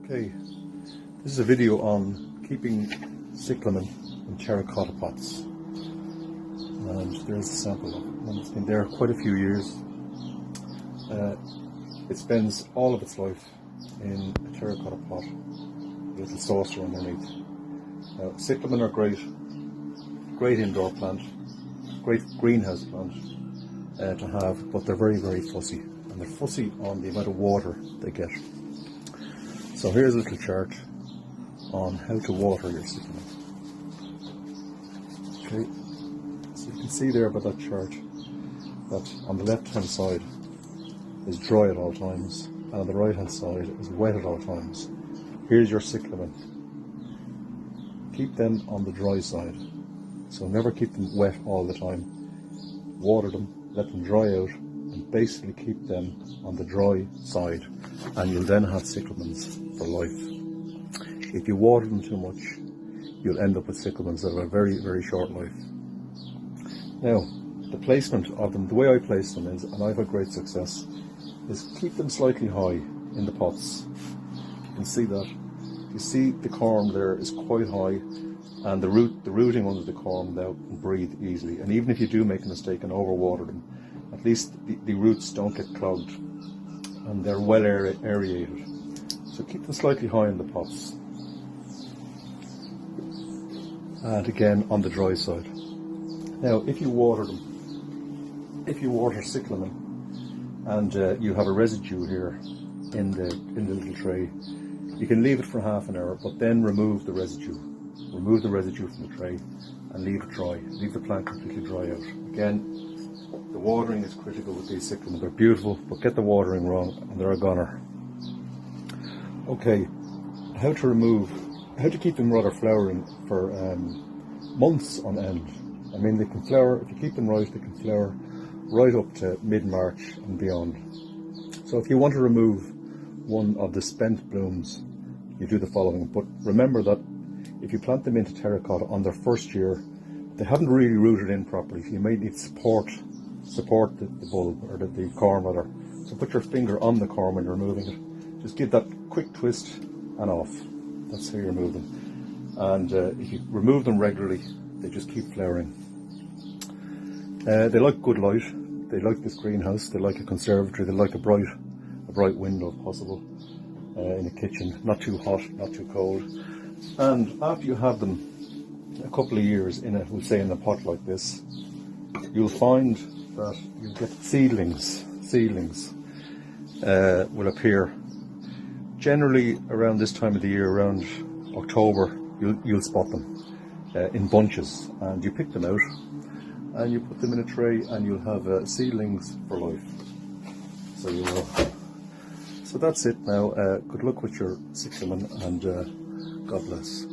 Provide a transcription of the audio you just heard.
Okay, this is a video on keeping cyclamen in terracotta pots, and there's a sample of it, and it's been there quite a few years. It spends all of its life in a terracotta pot with a little saucer underneath. Now, cyclamen are great indoor plant, great greenhouse plant to have, but they're very, very fussy, and they're fussy on the amount of water they get. So here's a little chart on how to water your cyclamen. Okay, so you can see there by that chart that on the left hand side is dry at all times, and on the right hand side is wet at all times. Here's your cyclamen. Keep them on the dry side, so never keep them wet all the time. Water them, let them dry out, and basically keep them on the dry side, and you'll then have cyclamens for life. If you water them too much, you'll end up with cyclamens that have a very, very short life. Now, the placement of them, the way I place them is, and I've had great success, is keep them slightly high in the pots. You can see that. You see the corm there is quite high, and the rooting under the corm now can breathe easily. And even if you do make a mistake and overwater them, at least the roots don't get clogged, and they're well aerated. So keep them slightly high in the pots. And again on the dry side. Now, if you water them, if you water cyclamen, and you have a residue here in the little tray, you can leave it for half an hour, but then remove the residue. Remove the residue from the tray and leave it dry. Leave the plant completely dry out. Again, the watering is critical with these cyclamen. They're beautiful, but get the watering wrong and they're a goner. Okay, how to keep them rather flowering for months on end. I mean, they can flower, if you keep them right, they can flower right up to mid-March and beyond. So if you want to remove one of the spent blooms, you do the following. But remember that if you plant them into terracotta on their first year, they haven't really rooted in properly, so you may need support the bulb, or the corm rather. So put your finger on the corm when you're removing it. Just give that quick twist and off. That's how you remove them. And if you remove them regularly, they just keep flowering. They like good light. They like this greenhouse. They like a conservatory. They like a bright window if possible in a kitchen. Not too hot, not too cold. And after you have them a couple of years in a, we'll say in a pot like this, you'll find that you'll get seedlings will appear. Generally around this time of the year, around October, you'll spot them in bunches, and you pick them out and you put them in a tray, and you'll have seedlings for life. So you will. So that's it now. Good luck with your cyclamen, and God bless.